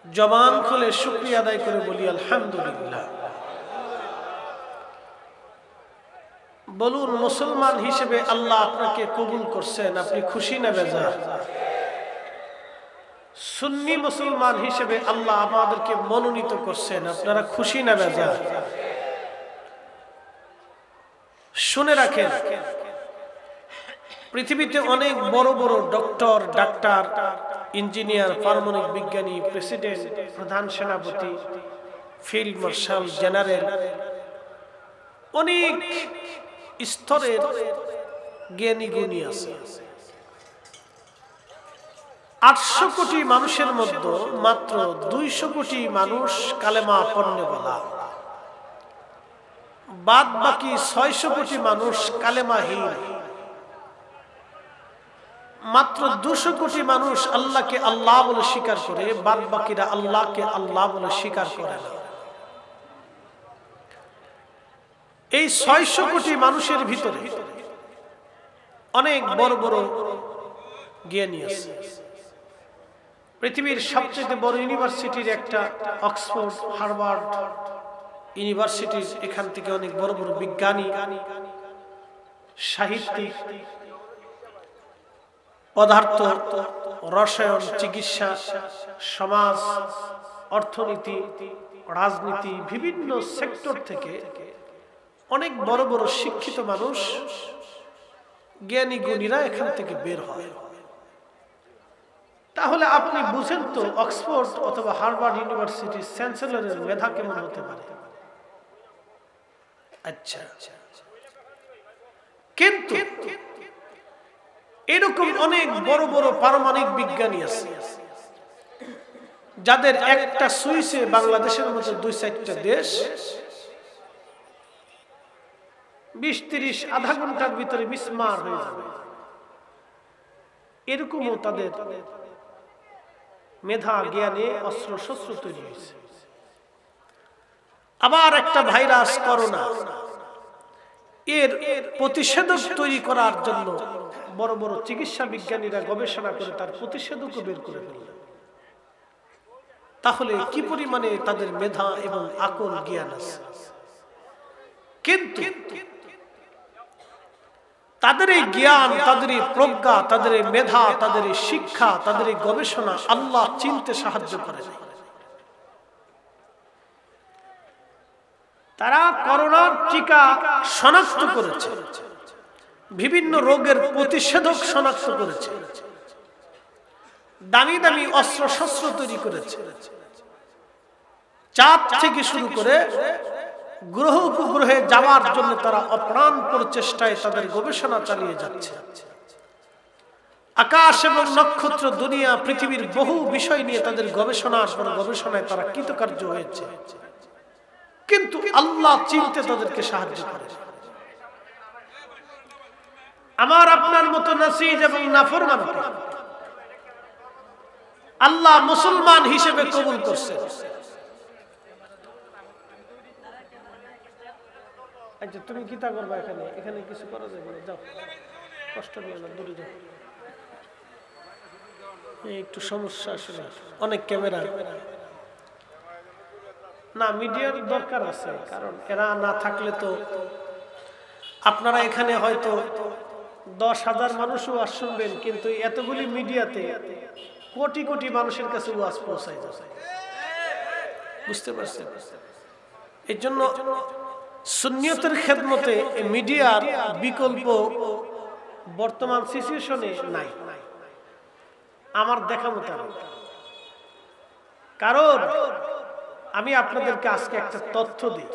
জবান খুলে শুকরিয়া আদায় করে বলি আলহামদুলিল্লাহ। বলুন, মুসলমান হিসেবে আল্লাহ আপনাকে কবুল করছেন, আপনি খুশি না বেজার? সুন্নি মুসলমান হিসেবে আল্লাহ আমাদেরকে মনোনীত করছেন, আপনারা খুশি না বেজার? শুনে রাখেন, পৃথিবীতে অনেক বড় বড় ডক্টর, ডাক্তার, ইঞ্জিনিয়ার, পারমাণবিক বিজ্ঞানী, প্রেসিডেন্ট, প্রধান সেনাপতি, ফিল্ড মার্শাল, জেনারেল, অনেক স্তরের জ্ঞানী গুণী আছে। 800 কোটি মানুষের মধ্যে মাত্র 200 কোটি মানুষ কালেমা পড়নে বলা, বাদ বাকি 600 কোটি মানুষ কালেমাহীন। মাত্র 200 কোটি মানুষ আল্লাহকে আল্লাহ বলে স্বীকার করে, বাদ বাকিরা আল্লাহকে আল্লাহ বলে স্বীকার করে না। এই 600 কোটি মানুষের ভিতরে অনেক বড় বড় জ্ঞানী আছে। পৃথিবীর সবচেয়ে বড় ইউনিভার্সিটির একটা অক্সফোর্ড, হার্ভার্ড ইউনিভার্সিটির, এখান থেকে অনেক বড় বড় বিজ্ঞানী, সাহিত্যিক, পদার্থ, রসায়ন, চিকিৎসা, সমাজ, অর্থনীতি, রাজনীতি, বিভিন্ন সেক্টর থেকে অনেক বড় বড় শিক্ষিত মানুষ, জ্ঞানী গুণীরা এখান থেকে বের হয়। তাহলে আপনি বুঝেন তো অক্সফোর্ড অথবা হার্ভার্ড ইউনিভার্সিটির চ্যান্সেলরের মেধা কেমন হতে পারে। আচ্ছা, কিন্তু এরকম অনেক বড় বড় পারমাণবিক বিজ্ঞানী আছে যাদের একটা সুইচে বাংলাদেশের মতো 2-4টা দেশ 20-30 আধা ঘন্টার ভিতরে বিস্মার হয়ে যাবে। এরকমও তাদের মেধা জ্ঞানে অস্ত্র শস্ত্র তৈরি হয়েছে। আবার একটা ভাইরাস করোনা, এর প্রতিষেধক তৈরি করার জন্য বড় বড় চিকিৎসা বিজ্ঞানীরা গবেষণা করে তার প্রতিষেধকও বের করে ফেললেন। তাহলে কি পরিমাণে তাদের মেধা এবং আকল জ্ঞান আছে। কিন্তু তাদের এই জ্ঞান, তাদের এই প্রজ্ঞা, তাদের এই মেধা, তাদের এই শিক্ষা, তাদের এই গবেষণা আল্লাহ চিনতে সাহায্য করে না। তারা করোনার টিকা শনাক্ত করেছে, বিভিন্ন রোগের প্রতিষেধক শনাক্ত করেছে, দামি দামি অস্ত্র শস্ত্র তৈরি করেছে, চাঁদ থেকে শুরু করে গ্রহ উপগ্রহে যাওয়ার জন্য তারা অপ্রাণ প্রচেষ্টায় তাদের গবেষণা চালিয়ে যাচ্ছে। আকাশ এবং নক্ষত্র, দুনিয়া, পৃথিবীর বহু বিষয় নিয়ে তাদের গবেষণার পর গবেষণায় তারা কৃতকার্য হয়েছে। কিন্তু আল্লাহ চিনতে তাদেরকে সাহায্য করে। আমার আপনার মতো নাসিজ এবং নাফরমানকে আল্লাহ মুসলমান হিসেবে কবুল করছেন। আচ্ছা, তুমি কি তা করবা? এখানে কিছু করা যাবে না, যাও, কষ্ট নিয়ে না, দূরে যাও। একটু সমস্যা আসলে, অনেক ক্যামেরা না, মিডিয়ার দরকার আছে, কারণ এরা না থাকলে তো আপনারা এখানে হয়তো 10,000 মানুষও ওয়াজ শুনবেন, কিন্তু এতগুলি মিডিয়াতে কোটি কোটি মানুষের কাছে ওয়াজ পৌঁছায় যাচ্ছে। বুঝতে পারছেন? এর জন্য সুন্নিয়তের খেদমতে মিডিয়ার বিকল্প বর্তমান সিচুয়েশনে নাই আমার দেখা মতো। কারণ আমি আপনাদেরকে আজকে একটা তথ্য দিই।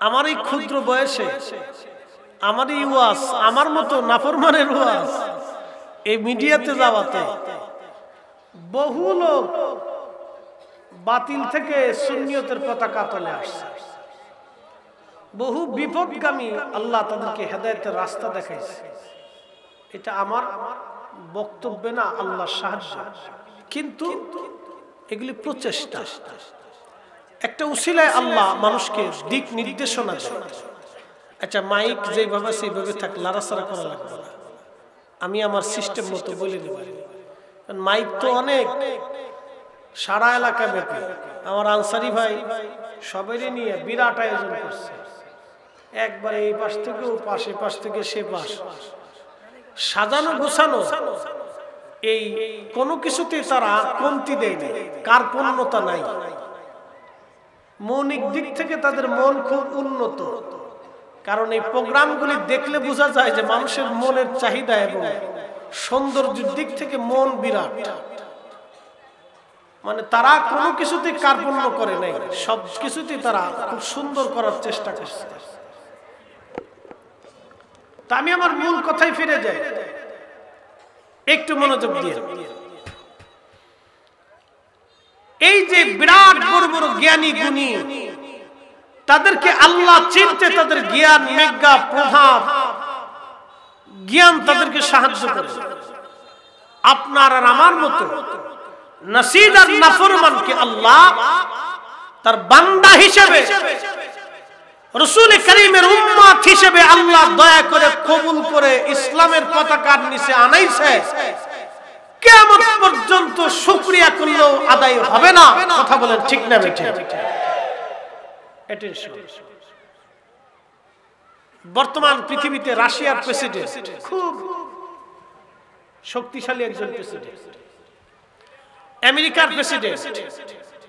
আমার এই ক্ষুদ্র বয়সে আমার এই ওয়াজ, আমার মতো নাফরমানের ওয়াজ এই মিডিয়াতে যাওয়াতে বহু লোক বাতিল থেকে সুন্নিয়তের পতাকা তলে আসছে। বহু বিপদগামী আল্লাহ তাদেরকে হেদায়েতের রাস্তা দেখাইছে। এটা আমার বক্তব্য না, আল্লাহর সাহায্য। কিন্তু এগুলি প্রচেষ্টা, একটা উসিলায় আল্লাহ মানুষকে দিক নির্দেশনা দেয়। আচ্ছা, মাইক যেভাবে সেইভাবে থাক, লাড়াচাড়া করা লাগবে না, আমি আমার সিস্টেম মতো বলে দেব। মাইক তো অনেক, সারা এলাকা ব্যাপী আমার আনসারি ভাই সবাইরে নিয়ে বিরাট আয়োজন করছে, একবারে এই পাশ থেকে ও পাশে, পাশ থেকে সে পাশ, সাজানো গোছানো। এই কোনো কিছুতে তারা কমতি দেয় না, কার্পণ্যতা নাই। মৌলিক দিক থেকে তাদের মন খুব উন্নত, কারণ এই প্রোগ্রামগুলি দেখলে বোঝা যায় যে মানুষের মনের চাহিদা এবং সৌন্দর্যের দিক থেকে মন বিরাট। মানে তারা কোনো কিছুতে কার্পণ্য করে নাই, সব কিছুতে তারা খুব সুন্দর করার চেষ্টা করছে। তা আমি আমার মূল কথায় ফিরে যাই, একটু মনোযোগ দিয়ে। এই যে বিরাট বড় বড় জ্ঞানী গুণী, তাদেরকে আল্লাহ চিনতে তাদের জ্ঞান, মেজ্ঞা, প্রভাব, জ্ঞান তাদেরকে সাহায্য করে। আপনার আর আমার মতো নাসিদ আর নাফরমানকে আল্লাহ তার বান্দা হিসেবে, রাসূল করিমের উম্মত হিসেবে আল্লাহ দয়া করে কবুল করে ইসলামের পতাকার নিচে আনাইছে। কিয়ামত পর্যন্ত শুকরিয়া করলেও আদায় হবে না। কথা বলেন ঠিক না বেঠিক? বর্তমান পৃথিবীতে রাশিয়ার প্রেসিডেন্ট খুব শক্তিশালী একজন প্রেসিডেন্ট, আমেরিকার প্রেসিডেন্ট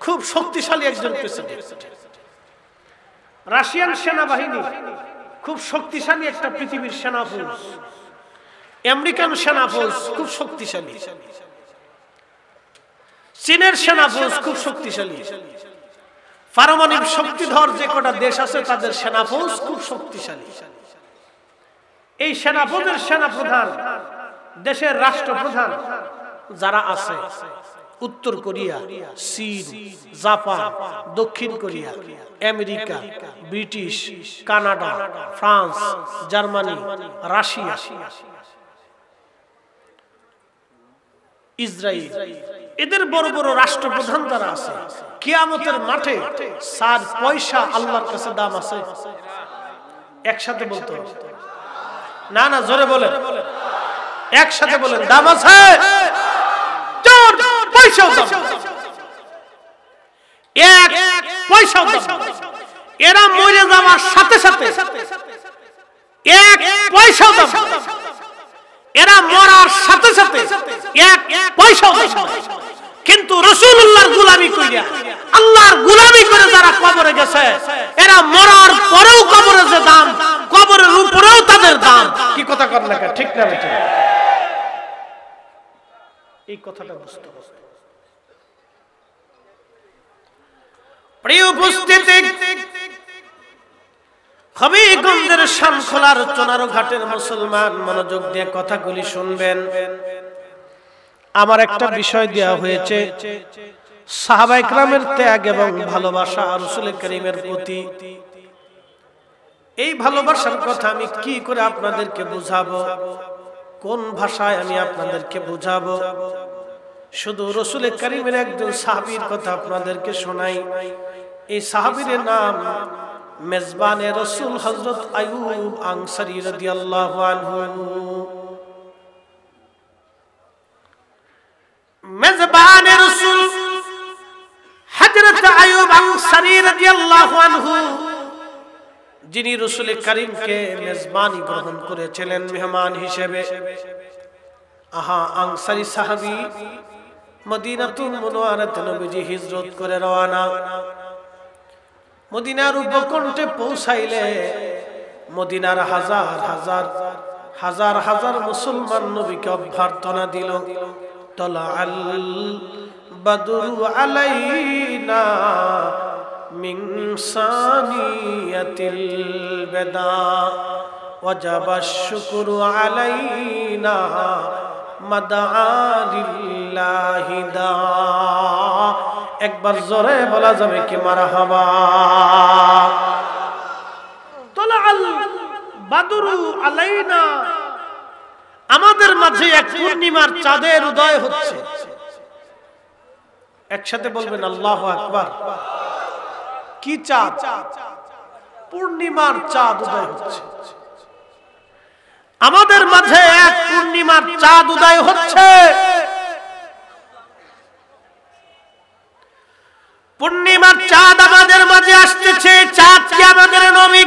খুব শক্তিশালী একজন প্রেসিডেন্ট, রাশিয়ান সেনাবাহিনী খুব শক্তিশালী একটা পৃথিবীর সেনাফৌজ, আমেরিকান সেনাফৌজ খুব শক্তিশালী, চীনের সেনাফৌজ খুব শক্তিশালী, পারমাণবিক শক্তিধর যে কটা দেশ আছে তাদের সেনাফৌজ খুব শক্তিশালী। এই সেনাফৌজের সেনাপ্রধান, দেশের রাষ্ট্রপ্রধান যারা আছে, উত্তর কোরিয়া, চীন, জাপান, দক্ষিণ Korea, America, British, Canada, France, Germany, Russia, Israel, এদের বড় বড় রাষ্ট্রপ্রধান যারা আছে, কিয়ামতের মাঠে সার পয়সা আল্লাহর কাছে দাম আছে। একসাথে বলতে হবে না, না জোরে বলেন, একসাথে বলেন, দাম আছে, পয়সাও দাম, এক পয়সাও দাম। এরা মরে যাওয়ার সাথে সাথে এক পয়সাও দাম, এরা মরার সাথে সাথে এক পয়সাও দাম। কিন্তু রাসূলুল্লাহর গোলামি কইরা, আল্লাহর গোলামি করে যারা কবরে গেছে, এরা মরার পরেও কবরে যে দাম, কবরের উপরেও তাদের দাম। কি কথা কর না, ঠিক না বেটা? এই কথাটা বুঝতে হবে। প্রিয় উপস্থিতি, হবিগঞ্জের শানখোলার চোনারো ঘাটের মুসলমান, মনোযোগ দিয়ে কথাগুলি শুনবেন। আমার একটা বিষয় দেয়া হয়েছে, সাহাবায়ে কেরামের ত্যাগ এবং ভালোবাসা রাসূল করিমের প্রতি। এই ভালোবাসার কথা আমি কি করে আপনাদেরকে বুঝাবো, কোন ভাষায় আমি আপনাদেরকে বুঝাবো? শুধু রাসূল করিমের একজন সাহাবীর কথা আপনাদেরকে শোনাই। এই সাহাবীর নাম মেজবানে রাসূল হযরত আইয়ুব আনসারী রাদিয়াল্লাহু আনহু। মেজবানে রাসূল হযরত আইয়ুব আনসারী রাদিয়াল্লাহু আনহু, যিনি রাসূল করিমকে মেজবানি গ্রহণ করেছিলেন মেহমান হিসেবে। আহা, আনসারী সাহাবী মদিনাতুল মুনাওয়ারাতে নবীজি হিজরত করে রওনা। মদিনার উপকণ্ঠে পৌঁছাইলে মদিনার হাজার হাজার হাজার হাজার মুসলমান নবীকে অভ্যর্থনা দিল। তালাআল বাদরু আলাইনা মিন সানিয়াতিল বাদা ওয়াজাবাশ শুকরু আলাইনা মাদাআলিল্লাহি দা। একবার জোরে বলা যাবে কি মারহাবা? তালাআল বাদরু আলাইনা, আমাদের মাঝে এক পূর্ণিমার চাঁদের উদয় হচ্ছে। একসাথে বলবেন আল্লাহু আকবার। কি চাঁদ? পূর্ণিমার চাঁদ উদয় হচ্ছে। আমাদের মাঝে এক পূর্ণিমার চাঁদ উদয় হচ্ছে। পূর্ণিমার চাঁদ আমাদের মাঝে আসতেছে, চাঁদ কি আমাদের নবী।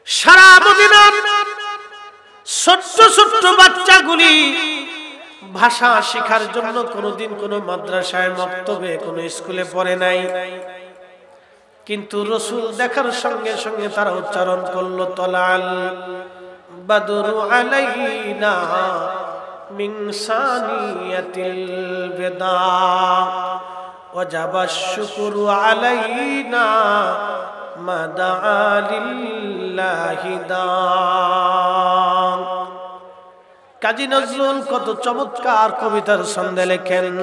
সারা মদিনার ছোট্ট ছোট্ট বাচ্চাগুলি ভাষা শেখার জন্য কোনোদিন কোনো মাদ্রাসায় মক্তবে কোনো স্কুলে পড়ে নাই, কিন্তু রাসূল দেখার সঙ্গে সঙ্গে তারা উচ্চারণ করলো তলাল বাদরু আলাইনা মিন সানিয়াতিল বিদা ওয়াজাবাশ শুকরু আলাইনা মাদা লিল্লাহি দা। কাজী নজরুল কত চমৎকার কবিতার ছন্দে লেখেন,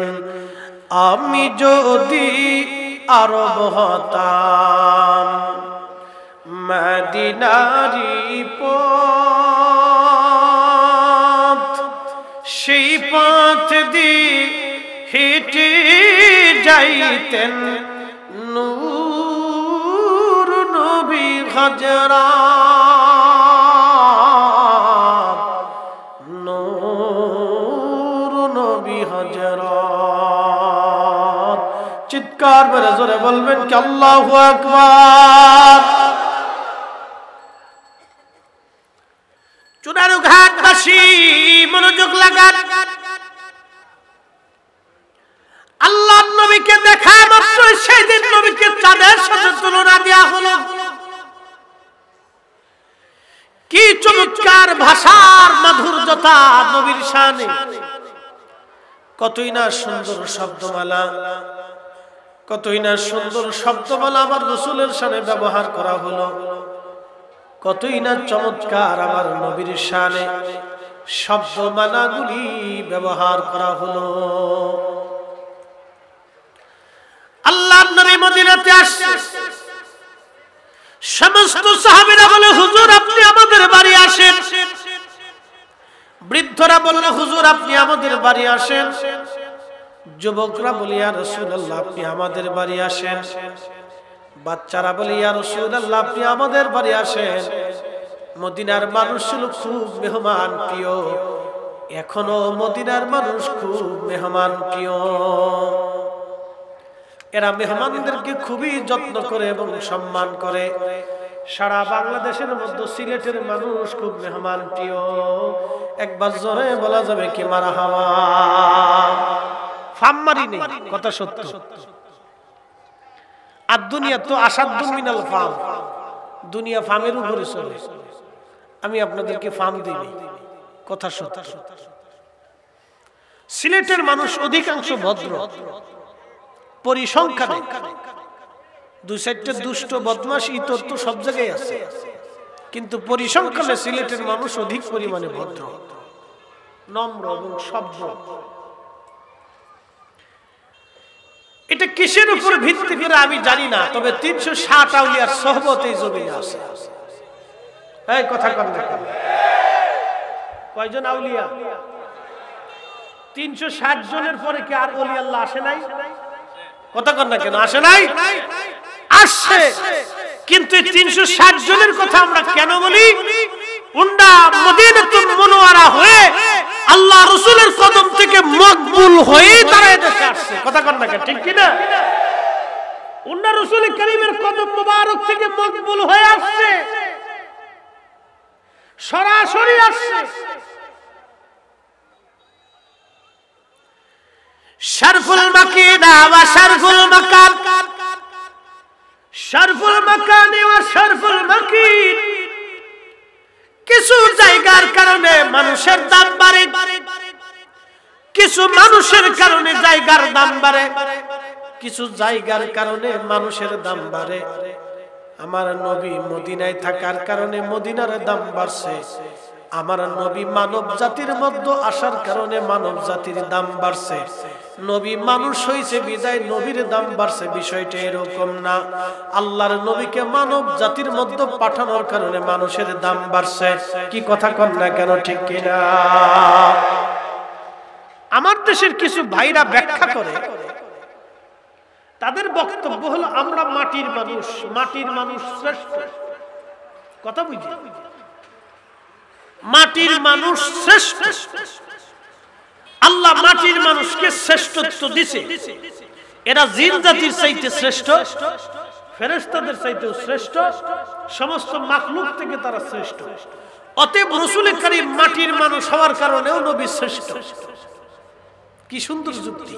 আমি যদি আরব হতাম মদিনারি পথ, সেই পথ দিয়ে হেঁটে যাইতেন নূর নবী হযরত, নূর নবী হযরত। চিৎকার করে জোরে বলবেন কি আল্লাহু আকবার। চুনারু ঘাটবাসী মনোযোগ লাগান, আল্লাহর নবীকে দেখা মাত্র সেদিন নবীকে চাঁদের সাথে তুলনা দেয়া হলো। কি চমৎকার ভাষার মাধুর্যতা নবীর শানে, কতই না সুন্দর শব্দমালা, কতই না সুন্দর শব্দমালা আমার রাসূলের শানে ব্যবহার করা হলো, কতই না চমৎকার আমার নবীর শানে শব্দমালাগুলি ব্যবহার করা হলো। আল্লাহর নবী মদিনাতে আসছে, সমস্ত সাহাবীরা বলে হুজুর আপনি আমাদের বাড়ি আসেন, বৃদ্ধরা বলল হুজুর আপনি আমাদের বাড়ি আসেন, যুবকরা বলে ইয়া রাসূলুল্লাহ আপনি আমাদের বাড়ি আসেন, বাচ্চারা বলে ইয়া রাসূলুল্লাহ আপনি আমাদের বাড়ি আসেন। মদিনার মানুষ ছিল খুব মেহমান প্রিয়, এখনো মদিনার মানুষ খুব মেহমান প্রিয়। এরা মেহমানদেরকে খুবই যত্ন করে এবং সম্মান করে। সারা বাংলাদেশের মধ্যে সিলেটের মানুষ খুব মেহমান প্রিয়। একবার জোরে বলা যাবে কি মারহাবা। ফাম মারি নেই, কথা সত্য। আর দুনিয়া তো আসাদুম মিনাল ফাম, দুনিয়া ফামের উপরে চলে। আমি আপনাদেরকে ফাম দিই, কথা সত্য। সিলেটের মানুষ অধিকাংশ ভদ্র, পরিসংখ্যানে দুই চারটে দুষ্ট বদমাশ ইতর তো সব জায়গায় আছে, কিন্তু পরিসংখ্যানে সিলেটের মানুষ অধিক পরিমাণে ভদ্র, নম্র এবং সভ্য। এটা কিসের উপর ভিত্তি করে আমি জানি না, তবে 360 আউলিয়ার সোহবত এই জমিনে আছে। এই কথা কন না, কয়জন আউলিয়া? 360 জনের পরে কি আর ওলি আল্লাহ আসে নাই? কথা কন না কেন, আসে নাই? আসছে, কিন্তু 360 জনের কথা আমরা কেন বলি? উন্ডা মদিনাতুল মুনওয়ারা হয়ে আল্লাহ রাসূলের কদম থেকে মকবুল হয়ে তারা এদেশে আসছে। কথা কন না কেন, ঠিক কি না? উন্ডা রাসূল কারীমের কদম মোবারক থেকে মকবুল হয়ে আসছে, সরাসরি আসছে। শরফুল মাকিনা ওয়া শরফুল মাকান, শরফুল মাকানি ওয়া শরফুল মাকিন। কিছু জায়গার কারণে মানুষের দাম বাড়ে, কিছু মানুষের কারণে জায়গার দাম বাড়ে, কিছু জায়গার কারণে মানুষের দাম বাড়ে। আমার নবী মদিনায় থাকার কারণে মদিনার দাম বাড়ছে, আমার নবী মানব জাতির মধ্যে আসার কারণে মানব জাতির দাম বাড়ছে। নবী মানুষ হইছে বিদায় নবীর দাম বাড়ছে, বিষয়টা এরকম না। আল্লাহর নবীকে মানব জাতির মধ্যে পাঠানোর কারণে মানুষের দাম বাড়ছে। কি কথা কন না কেন, ঠিক কিনা? আমার দেশের কিছু ভাইরা ব্যাখ্যা করে, তাদের বক্তব্য হলো আমরা মাটির মানুষ, মাটির মানুষ শ্রেষ্ঠ। কথা বুঝি? মাটির মানুষ শ্রেষ্ঠ। আল্লাহ মাটির মানুষকে শ্রেষ্ঠত্ব দিছে, এরা জিন জাতির চাইতে শ্রেষ্ঠ, ফেরেশতাদের চাইতেও শ্রেষ্ঠ, সমস্ত মাখলুক থেকে তারা শ্রেষ্ঠ। অতএব রাসূল করিম মাটির মানুষ হওয়ার কারণেও নবী শ্রেষ্ঠ। কি সুন্দর যুক্তি!